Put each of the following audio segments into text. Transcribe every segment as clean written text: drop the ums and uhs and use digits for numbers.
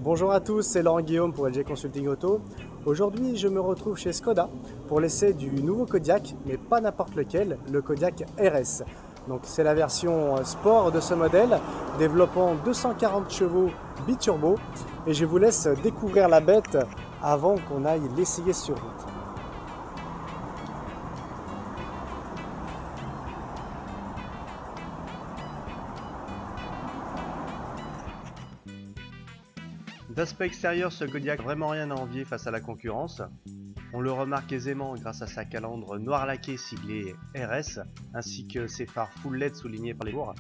Bonjour à tous, c'est Laurent Guillaume pour LG Consulting Auto. Aujourd'hui, je me retrouve chez Skoda pour l'essai du nouveau Kodiaq, mais pas n'importe lequel, le Kodiaq RS. Donc c'est la version sport de ce modèle, développant 240 chevaux biturbo. Et je vous laisse découvrir la bête avant qu'on aille l'essayer sur route. D'aspect extérieur, ce Kodiaq n'a vraiment rien à envier face à la concurrence. On le remarque aisément grâce à sa calandre noir laqué siglée RS, ainsi que ses phares full LED soulignés par les bourres.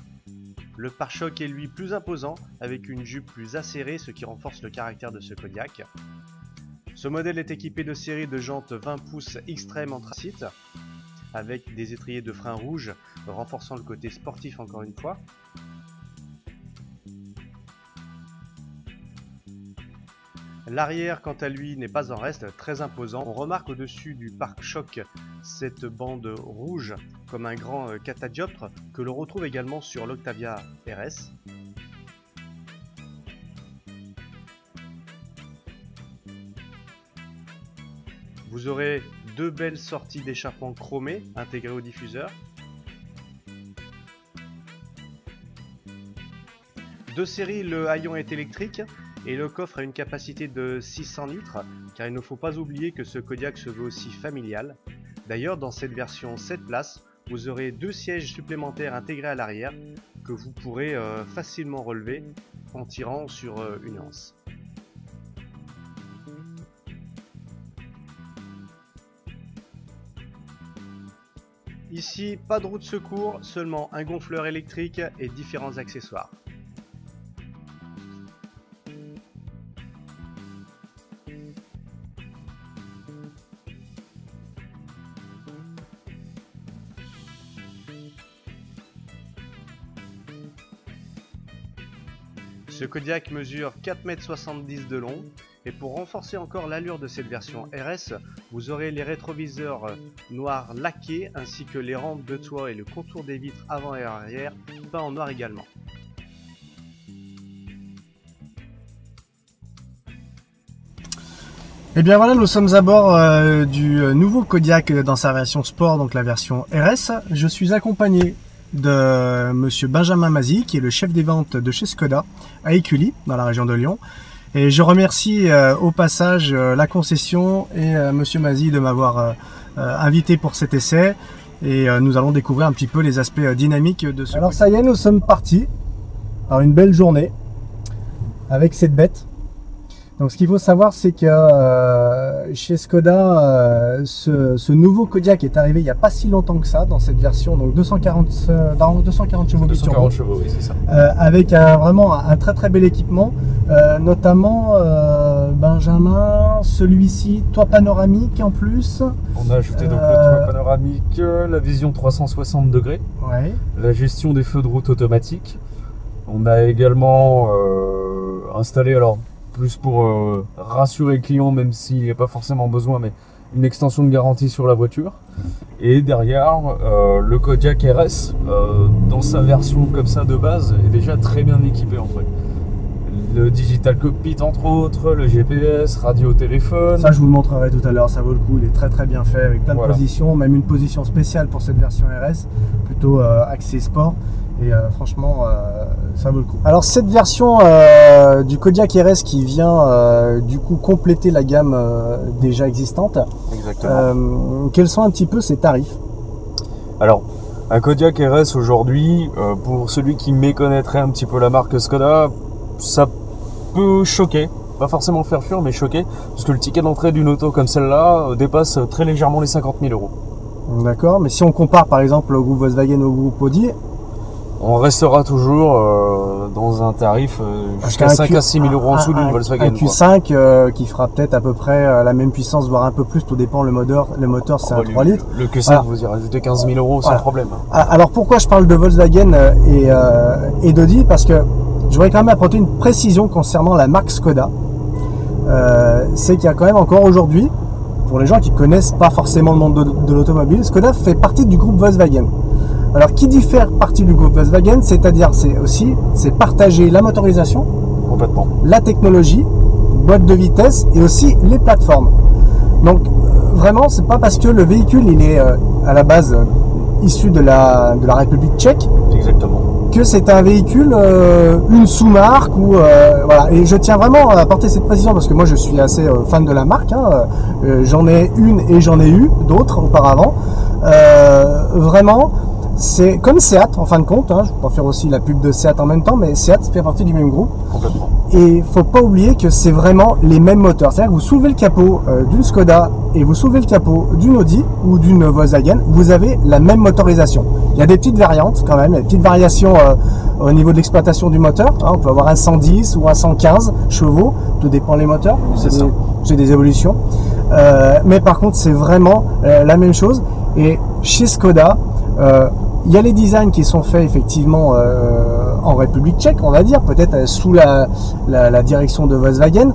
Le pare-choc est lui plus imposant, avec une jupe plus acérée, ce qui renforce le caractère de ce Kodiaq. Ce modèle est équipé de séries de jantes 20 pouces extrême anthracite, avec des étriers de frein rouge, renforçant le côté sportif encore une fois. L'arrière, quant à lui, n'est pas en reste, très imposant. On remarque au-dessus du pare-choc cette bande rouge comme un grand catadioptre que l'on retrouve également sur l'Octavia RS. Vous aurez deux belles sorties d'échappement chromées intégrées au diffuseur. De série, le haillon est électrique. Et le coffre a une capacité de 600 litres, car il ne faut pas oublier que ce Kodiaq se veut aussi familial. D'ailleurs, dans cette version 7 places, vous aurez deux sièges supplémentaires intégrés à l'arrière, que vous pourrez facilement relever en tirant sur une anse. Ici, pas de roue de secours, seulement un gonfleur électrique et différents accessoires. Ce Kodiaq mesure 4,70 m de long et pour renforcer encore l'allure de cette version RS, vous aurez les rétroviseurs noirs laqués ainsi que les rampes de toit et le contour des vitres avant et arrière peints en noir également. Et bien voilà, nous sommes à bord du nouveau Kodiaq dans sa version sport, donc la version RS. Je suis accompagné de monsieur Benjamin Mazy, qui est le chef des ventes de chez Skoda à Écully, dans la région de Lyon. Et je remercie au passage la concession et monsieur Mazy de m'avoir invité pour cet essai. Et nous allons découvrir un petit peu les aspects dynamiques de ce. Alors ça y est, nous sommes partis. Alors une belle journée avec cette bête. Donc ce qu'il faut savoir, c'est que chez Skoda, ce nouveau Kodiaq est arrivé il n'y a pas si longtemps que ça, dans cette version, donc 240 chevaux. 240 chevaux, oui, c'est ça. Avec vraiment un très très bel équipement, notamment Benjamin, celui-ci, toit panoramique en plus. On a ajouté donc le toit panoramique, la vision 360 degrés, ouais. La gestion des feux de route automatique. On a également installé, alors plus pour rassurer le client, même s'il n'y a pas forcément besoin, mais une extension de garantie sur la voiture. Et derrière, le Kodiaq RS, dans sa version comme ça de base, est déjà très bien équipé en fait. Le digital cockpit entre autres, le GPS, radio, téléphone. Ça je vous le montrerai tout à l'heure, ça vaut le coup, il est très très bien fait avec plein de positions, même une position spéciale pour cette version RS, plutôt axée sport. Et franchement, ça vaut le coup. Alors cette version du Kodiaq RS qui vient du coup compléter la gamme déjà existante. Exactement. Quels sont un petit peu ses tarifs? Alors, un Kodiaq RS aujourd'hui, pour celui qui méconnaîtrait un petit peu la marque Skoda, ça peut choquer. Pas forcément faire fuir, mais choquer. Parce que le ticket d'entrée d'une auto comme celle-là dépasse très légèrement les 50 000 euros. D'accord, mais si on compare par exemple au groupe Volkswagen ou au groupe Audi, on restera toujours dans un tarif jusqu'à 5 à 6 000 euros en dessous d'une Volkswagen. Un Q5 qui fera peut-être à peu près la même puissance, voire un peu plus, tout dépend le moteur c'est un 3 litres. Le Q5, vous y rajoutez 15 000 euros sans problème. Alors pourquoi je parle de Volkswagen et d'Audi? Parce que je voudrais quand même apporter une précision concernant la marque Skoda. C'est qu'il y a quand même encore aujourd'hui, pour les gens qui ne connaissent pas forcément le monde de l'automobile, Skoda fait partie du groupe Volkswagen. Alors qui dit faire partie du groupe Volkswagen, c'est-à-dire c'est partager la motorisation Complètement. la technologie, boîte de vitesse et aussi les plateformes. Donc vraiment, c'est pas parce que le véhicule il est à la base issu de la République tchèque Exactement. que c'est un véhicule, une sous-marque ou voilà. Et je tiens vraiment à apporter cette précision parce que moi je suis assez fan de la marque. J'en ai une et j'en ai eu d'autres auparavant. Vraiment, c'est comme Seat en fin de compte. Je vais pas faire aussi la pub de Seat en même temps, mais Seat fait partie du même groupe. Complètement. Et faut pas oublier que c'est vraiment les mêmes moteurs. C'est-à-dire que vous soulevez le capot d'une Skoda et vous soulevez le capot d'une Audi ou d'une Volkswagen, vous avez la même motorisation. Il y a des petites variantes quand même, il y a des petites variations au niveau de l'exploitation du moteur. On peut avoir un 110 ou un 115 chevaux, tout dépend des moteurs. C'est des évolutions. Mais par contre, c'est vraiment la même chose. Et chez Skoda, il y a les designs qui sont faits effectivement en République tchèque, on va dire, peut-être sous la direction de Volkswagen.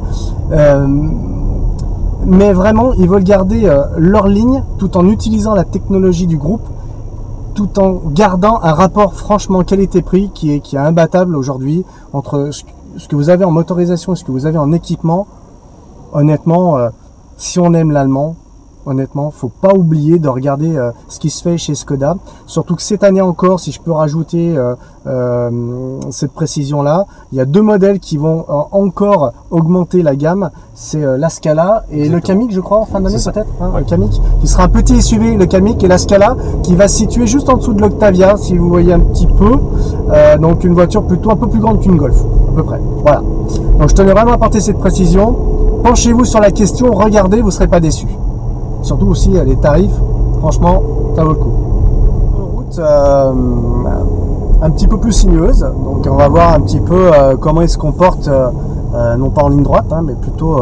Mais vraiment, ils veulent garder leur ligne tout en utilisant la technologie du groupe, tout en gardant un rapport franchement qualité-prix qui est imbattable aujourd'hui entre ce que vous avez en motorisation et ce que vous avez en équipement. Honnêtement, si on aime l'allemand, honnêtement, faut pas oublier de regarder ce qui se fait chez Skoda. Surtout que cette année encore, si je peux rajouter cette précision-là, il y a deux modèles qui vont encore augmenter la gamme. C'est la Scala et le Kamiq, je crois, en fin d'année peut-être. Le Kamiq, qui sera un petit SUV, le Kamiq, et la Scala, qui va se situer juste en dessous de l'Octavia, si vous voyez un petit peu. Donc une voiture plutôt un peu plus grande qu'une Golf, à peu près. Voilà. Donc je tenais vraiment à apporter cette précision. Penchez-vous sur la question, regardez, vous ne serez pas déçus. Surtout aussi les tarifs, franchement, ça vaut le coup. Route un petit peu plus sinueuse, donc on va voir un petit peu comment il se comporte, non pas en ligne droite, mais plutôt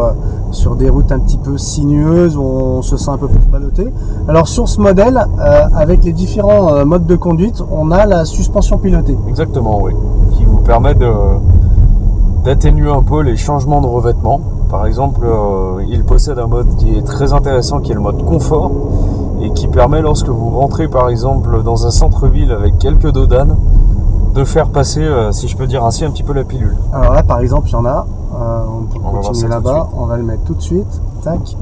sur des routes un petit peu sinueuses où on se sent un peu plus ballotté. Alors sur ce modèle, avec les différents modes de conduite, on a la suspension pilotée. Exactement, oui, qui vous permet d'atténuer un peu les changements de revêtement. Par exemple, il possède un mode qui est très intéressant, qui est le mode confort, et qui permet, lorsque vous rentrez par exemple dans un centre-ville avec quelques dos d'âne, de faire passer, si je peux dire ainsi, un petit peu la pilule. Alors là, par exemple, il y en a. On va continuer là-bas. On va le mettre tout de suite. Tac.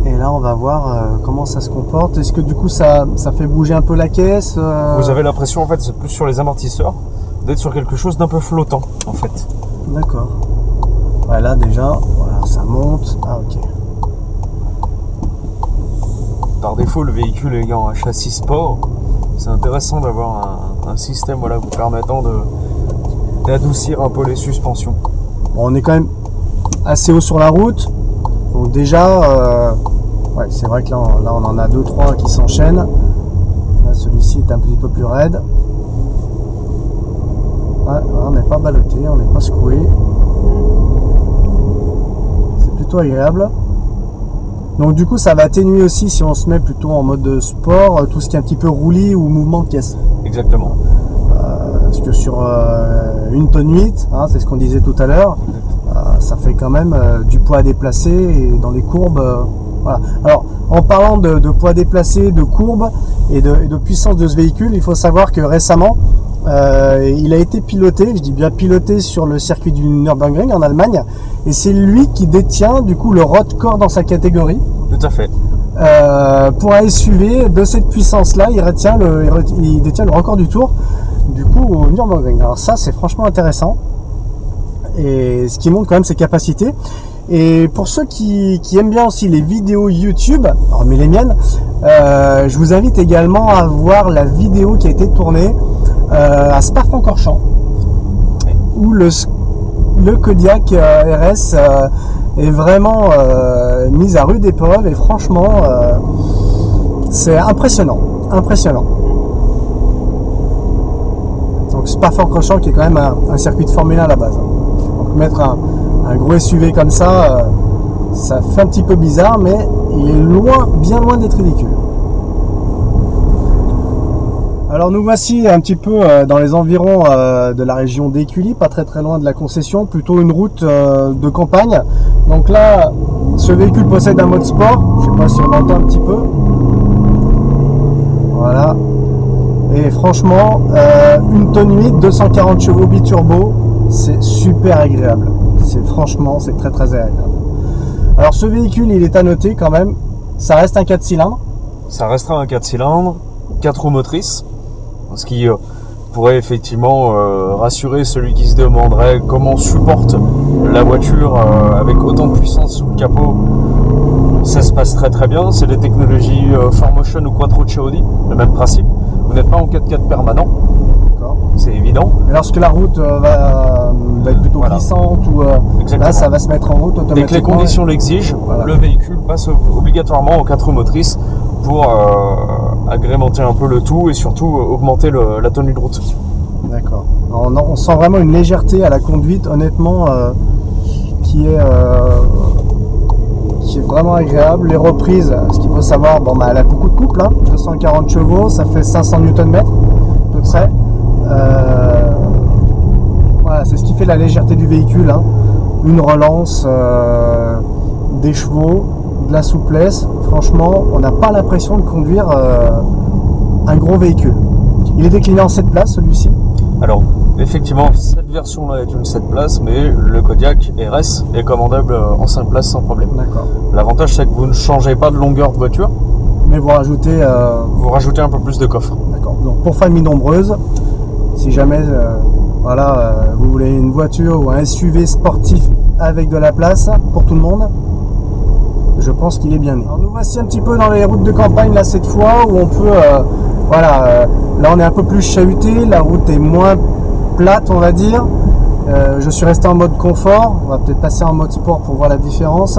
Et là, on va voir comment ça se comporte. Est-ce que du coup, ça fait bouger un peu la caisse Vous avez l'impression, en fait, c'est plus sur les amortisseurs, d'être sur quelque chose d'un peu flottant, en fait. D'accord. Ouais, là déjà, voilà, ça monte. Ah ok. Par défaut, le véhicule ayant un châssis sport, c'est intéressant d'avoir un système vous permettant d'adoucir un peu les suspensions. Bon, on est quand même assez haut sur la route. Donc déjà, ouais, c'est vrai que là on en a 2-3 qui s'enchaînent. Là, celui-ci est un petit peu plus raide. Ouais, on n'est pas ballotté, on n'est pas secoué. Plutôt agréable. Donc du coup ça va atténuer aussi si on se met plutôt en mode sport tout ce qui est un petit peu roulis ou mouvement de caisse. Exactement. Parce que sur une tonne 8, c'est ce qu'on disait tout à l'heure, ça fait quand même du poids à déplacer et dans les courbes. Voilà. Alors en parlant de poids à déplacer, de courbes et de puissance de ce véhicule, il faut savoir que récemment il a été piloté, je dis bien piloté, sur le circuit du Nürburgring en Allemagne, et c'est lui qui détient du coup le record dans sa catégorie. Tout à fait. Pour un SUV de cette puissance-là, il détient le record du tour du coup au Nürburgring. Alors ça, c'est franchement intéressant, et ce qui montre quand même ses capacités. Et pour ceux qui aiment bien aussi les vidéos YouTube, hormis les miennes, je vous invite également à voir la vidéo qui a été tournée à Spa-Francorchamps, où le Kodiaq RS est vraiment mis à rude épreuve, et franchement c'est impressionnant. Donc Spa-Francorchamps qui est quand même un circuit de Formule 1 à la base. Donc mettre un gros SUV comme ça, ça fait un petit peu bizarre, mais il est bien loin d'être ridicule. Alors nous voici un petit peu dans les environs de la région d'Écully, pas très loin de la concession, plutôt une route de campagne. Donc là, ce véhicule possède un mode sport, je sais pas si on entend un petit peu. Voilà. Et franchement, une tonne 8, 240 chevaux biturbo, c'est super agréable. Franchement, c'est très très agréable. Alors ce véhicule, il est à noter quand même, ça reste un 4 cylindres. Ça restera un 4 cylindres, 4 roues motrices, ce qui pourrait effectivement rassurer celui qui se demanderait comment supporte la voiture avec autant de puissance sous le capot. Ça se passe très très bien, c'est des technologies 4Motion ou Quattro Audi, le même principe. Vous n'êtes pas en 4x4 permanent, c'est évident. Mais lorsque la route va être plutôt glissante ou là ça va se mettre en route automatiquement. Dès que les conditions l'exigent, le véhicule passe obligatoirement en 4 roues motrices pour agrémenter un peu le tout et surtout augmenter la tenue de route. D'accord. On sent vraiment une légèreté à la conduite, honnêtement, qui est vraiment agréable. Les reprises, ce qu'il faut savoir, bon, bah, elle a beaucoup de couple, hein, 240 chevaux, ça fait 500 Nm à peu près. Voilà, c'est ce qui fait la légèreté du véhicule, hein. Une relance, des chevaux, de la souplesse. Franchement, on n'a pas l'impression de conduire un gros véhicule. Il est décliné en 7 places, celui-ci. Alors, effectivement, cette version-là est une 7 places, mais le Kodiaq RS est commandable en 5 places sans problème. D'accord. L'avantage, c'est que vous ne changez pas de longueur de voiture. Mais vous rajoutez... Vous rajoutez un peu plus de coffre. D'accord. Donc, pour famille nombreuse, si jamais vous voulez une voiture ou un SUV sportif avec de la place pour tout le monde, je pense qu'il est bien né. Alors, nous voici un petit peu dans les routes de campagne, là, cette fois, où on peut... là on est un peu plus chahuté, la route est moins plate, on va dire. Je suis resté en mode confort, on va peut-être passer en mode sport pour voir la différence.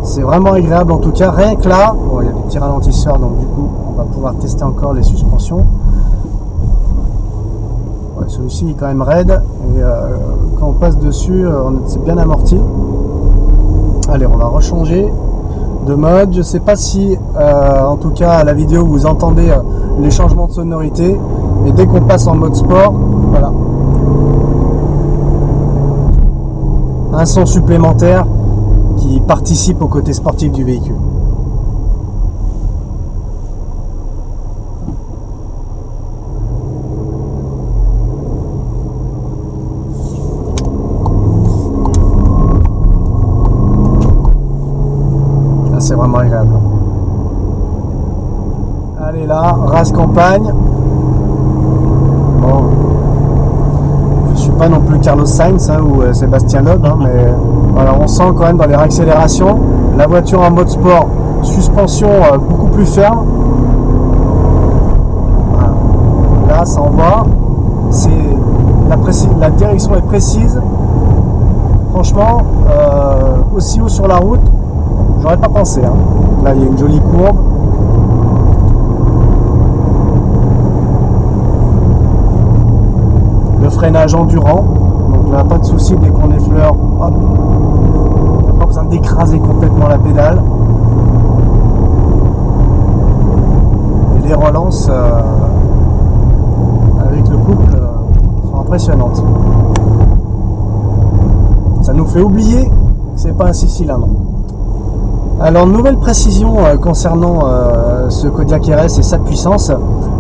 C'est vraiment agréable en tout cas, rien que là, bon, il y a des petits ralentisseurs, donc du coup on va pouvoir tester encore les suspensions. Ouais, celui-ci est quand même raide, et quand on passe dessus, c'est bien amorti. Allez, on va rechanger de mode. Je sais pas si en tout cas à la vidéo vous entendez les changements de sonorité, mais dès qu'on passe en mode sport, voilà, un son supplémentaire qui participe au côté sportif du véhicule. C'est vraiment agréable. Allez là, race campagne. Bon, je suis pas non plus Carlos Sainz hein, ou Sébastien Loeb, hein, mais voilà, on sent quand même dans les réaccélérations la voiture en mode sport, suspension beaucoup plus ferme. Voilà. Là, ça envoie. La direction est précise. Franchement, aussi haut sur la route. J'aurais pas pensé, hein. Là il y a une jolie courbe. Le freinage endurant, donc là pas de souci dès qu'on effleure, hop, on n'a pas besoin d'écraser complètement la pédale. Et les relances avec le couple sont impressionnantes. Ça nous fait oublier que c'est pas un 6 cylindres. Alors, nouvelle précision concernant ce Kodiaq RS et sa puissance.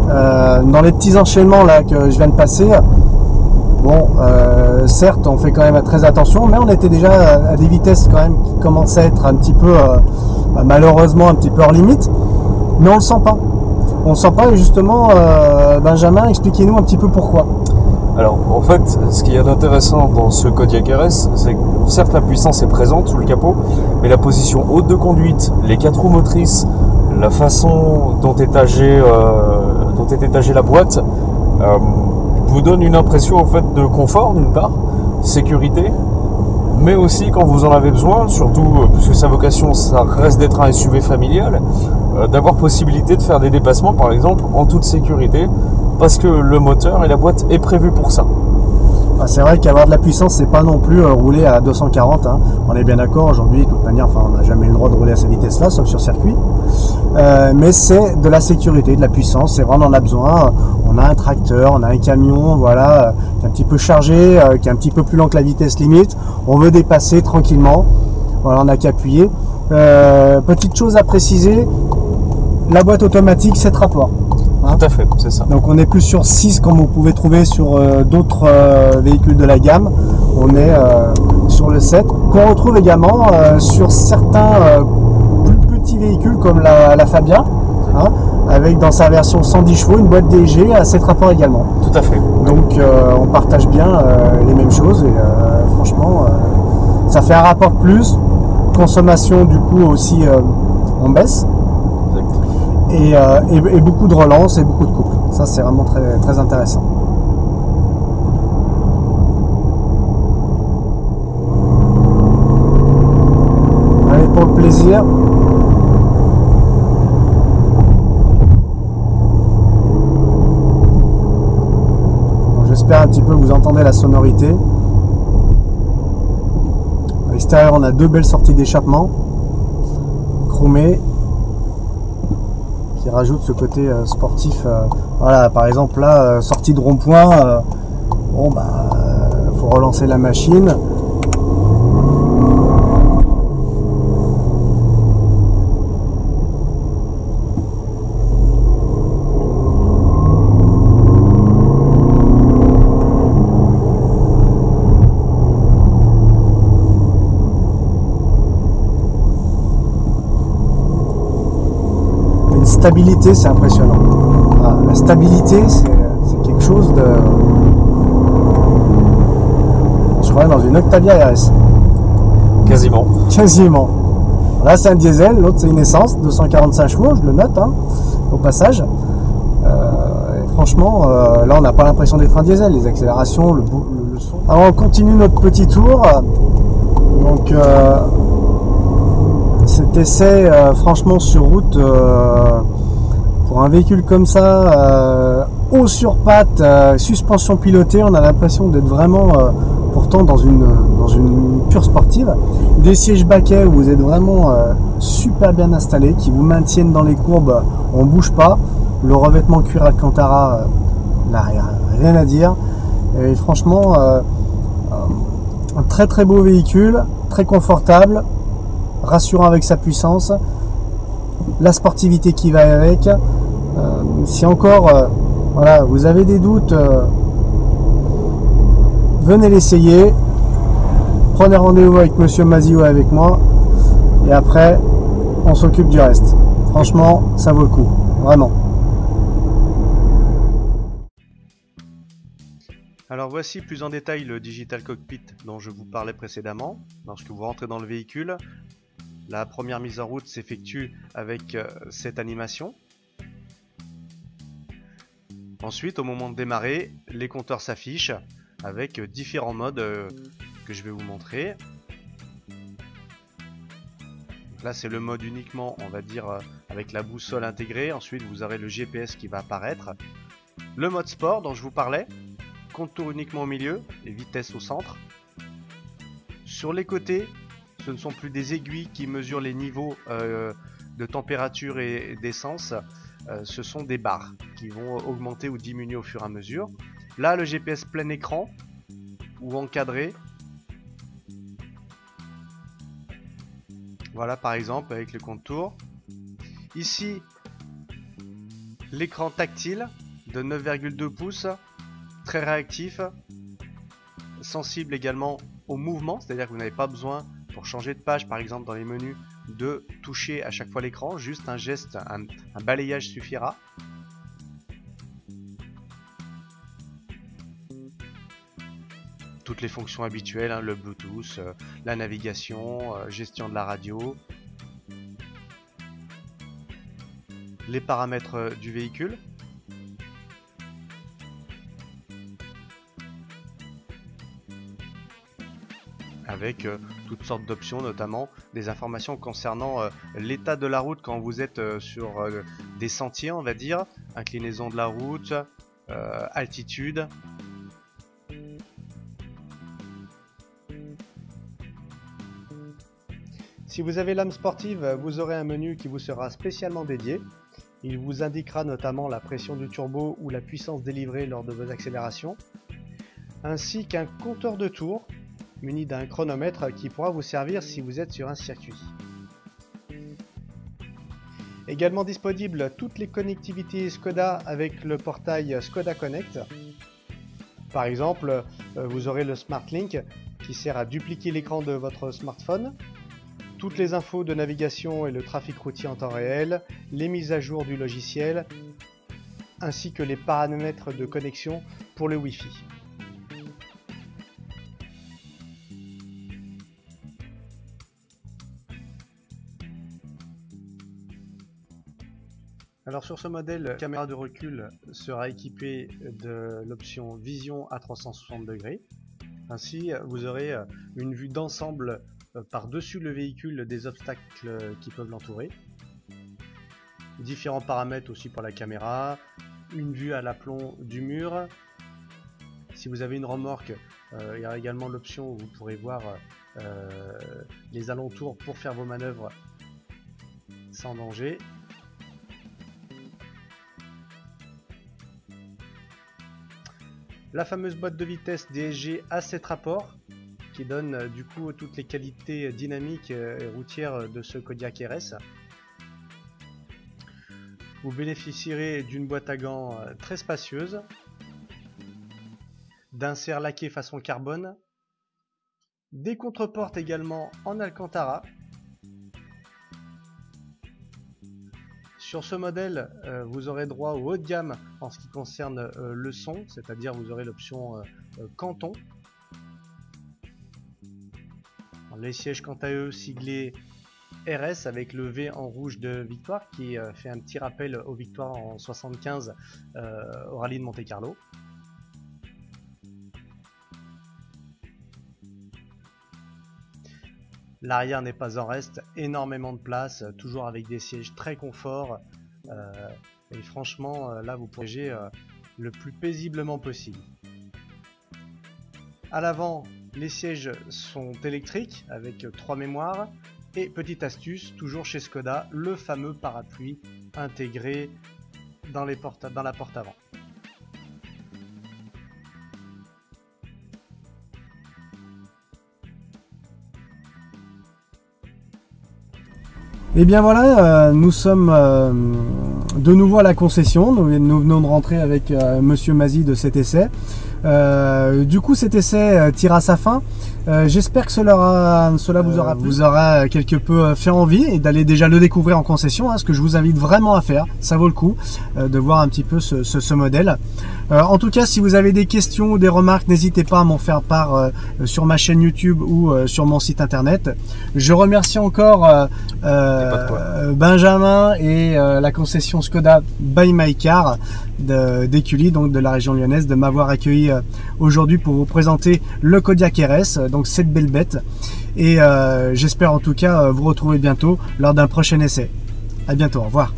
Dans les petits enchaînements là que je viens de passer, bon, certes, on fait quand même très attention, mais on était déjà à des vitesses quand même qui commençaient à être un petit peu, malheureusement, un petit peu hors limite, mais on le sent pas. On le sent pas, et justement, Benjamin, expliquez-nous un petit peu pourquoi. Alors, en fait, ce qu'il y a d'intéressant dans ce Kodiaq RS, c'est que certes la puissance est présente sous le capot, mais la position haute de conduite, les 4 roues motrices, la façon dont est étagée la boîte, vous donne une impression en fait de confort d'une part, sécurité, mais aussi quand vous en avez besoin, surtout puisque sa vocation ça reste d'être un SUV familial, d'avoir possibilité de faire des dépassements par exemple en toute sécurité, parce que le moteur et la boîte est prévu pour ça. C'est vrai qu'avoir de la puissance, c'est pas non plus rouler à 240. Hein. On est bien d'accord, aujourd'hui, de toute manière, enfin, on n'a jamais eu le droit de rouler à cette vitesse-là, sauf sur circuit. Mais c'est de la sécurité, de la puissance, c'est vraiment on en a besoin. On a un tracteur, on a un camion, voilà, qui est un petit peu chargé, qui est un petit peu plus lent que la vitesse limite. On veut dépasser tranquillement. Voilà, on n'a qu'à appuyer. Petite chose à préciser, la boîte automatique, 7 rapports. Hein. Tout à fait, c'est ça. Donc on est plus sur 6 comme vous pouvez trouver sur d'autres véhicules de la gamme. on est sur le 7, qu'on retrouve également sur certains plus petits véhicules comme la Fabia, hein, avec dans sa version 110 chevaux une boîte DG à 7 rapports également. Tout à fait. Donc on partage bien les mêmes choses et franchement ça fait un rapport plus, consommation du coup aussi on baisse. Et beaucoup de relance et beaucoup de couple. Ça c'est vraiment très, très intéressant. Allez, pour le plaisir. J'espère un petit peu que vous entendez la sonorité. À l'extérieur on a deux belles sorties d'échappement chromées qui rajoutent ce côté sportif. Voilà, par exemple là, sortie de rond-point, bon bah faut relancer la machine. Stabilité, c'est impressionnant. Voilà, la stabilité, c'est quelque chose de... Je crois dans une Octavia RS. Quasiment. Quasiment. Là, c'est un diesel, l'autre, c'est une essence, 245 chevaux, je le note, hein, au passage. Et franchement, là, on n'a pas l'impression d'être un diesel. Les accélérations, le son. Alors, on continue notre petit tour. Donc, cet essai, franchement, sur route... pour un véhicule comme ça, haut sur pattes, suspension pilotée, on a l'impression d'être vraiment pourtant dans une pure sportive. Des sièges baquets où vous êtes vraiment super bien installés, qui vous maintiennent dans les courbes, on ne bouge pas. Le revêtement cuir Alcantara, là, rien à dire. Et franchement, un très très beau véhicule, très confortable, rassurant avec sa puissance. La sportivité qui va avec. Si encore voilà, vous avez des doutes, venez l'essayer. Prenez rendez-vous avec Monsieur Mazzi ou avec moi. Et après, on s'occupe du reste. Franchement, ça vaut le coup. Vraiment. Alors voici plus en détail le Digital Cockpit dont je vous parlais précédemment. Lorsque vous rentrez dans le véhicule, la première mise en route s'effectue avec cette animation. Ensuite, au moment de démarrer, les compteurs s'affichent avec différents modes que je vais vous montrer. Donc là, c'est le mode uniquement, on va dire, avec la boussole intégrée. Ensuite, vous aurez le GPS qui va apparaître. Le mode sport dont je vous parlais, contour uniquement au milieu et vitesse au centre. Sur les côtés, ce ne sont plus des aiguilles qui mesurent les niveaux de température et d'essence. Ce sont des barres qui vont augmenter ou diminuer au fur et à mesure. Là, le GPS plein écran ou encadré. Voilà, par exemple, avec le contour. Ici, l'écran tactile de 9,2 pouces, très réactif, sensible également au mouvement, c'est-à-dire que vous n'avez pas besoin, pour changer de page par exemple dans les menus, de toucher à chaque fois l'écran, juste un geste, un balayage suffira. Toutes les fonctions habituelles, hein, le Bluetooth, la navigation, gestion de la radio, les paramètres du véhicule. Avec toutes sortes d'options, notamment des informations concernant l'état de la route quand vous êtes sur des sentiers, on va dire, inclinaison de la route, altitude. Si vous avez l'âme sportive, vous aurez un menu qui vous sera spécialement dédié. Il vous indiquera notamment la pression du turbo ou la puissance délivrée lors de vos accélérations, ainsi qu'un compteur de tours muni d'un chronomètre qui pourra vous servir si vous êtes sur un circuit. Également disponible toutes les connectivités Skoda avec le portail Skoda Connect. Par exemple, vous aurez le SmartLink qui sert à dupliquer l'écran de votre smartphone, toutes les infos de navigation et le trafic routier en temps réel, les mises à jour du logiciel, ainsi que les paramètres de connexion pour le Wi-Fi. Alors sur ce modèle, la caméra de recul sera équipée de l'option Vision à 360 degrés. Ainsi, vous aurez une vue d'ensemble par-dessus le véhicule des obstacles qui peuvent l'entourer. Différents paramètres aussi pour la caméra, une vue à l'aplomb du mur. Si vous avez une remorque, il y a également l'option où vous pourrez voir les alentours pour faire vos manœuvres sans danger. La fameuse boîte de vitesse DSG à 7 rapports qui donne du coup toutes les qualités dynamiques et routières de ce Kodiaq RS. Vous bénéficierez d'une boîte à gants très spacieuse, d'un serre laqué façon carbone, des contreportes également en Alcantara. Sur ce modèle, vous aurez droit au haut de gamme en ce qui concerne le son, c'est-à-dire vous aurez l'option Canton. Les sièges quant à eux siglés RS avec le V en rouge de victoire qui fait un petit rappel aux victoires en 75 au rallye de Monte-Carlo. L'arrière n'est pas en reste, énormément de place, toujours avec des sièges très confort. Et franchement, là vous pourrez voyager le plus paisiblement possible. À l'avant, les sièges sont électriques avec 3 mémoires. Et petite astuce, toujours chez Skoda, le fameux parapluie intégré dans la porte avant. Et bien voilà, nous sommes de nouveau à la concession. Nous venons de rentrer avec Monsieur Mazzi de cet essai. Du coup, cet essai tire à sa fin. J'espère que cela vous aura quelque peu fait envie et d'aller déjà le découvrir en concession, ce que je vous invite vraiment à faire. Ça vaut le coup de voir un petit peu ce modèle. En tout cas, si vous avez des questions ou des remarques, n'hésitez pas à m'en faire part sur ma chaîne YouTube ou sur mon site internet. Je remercie encore Benjamin et la concession Skoda by My Car d'Écully, donc de la région lyonnaise, de m'avoir accueilli aujourd'hui pour vous présenter le Kodiaq RS, donc cette belle bête. Et j'espère en tout cas vous retrouver bientôt lors d'un prochain essai. À bientôt, au revoir.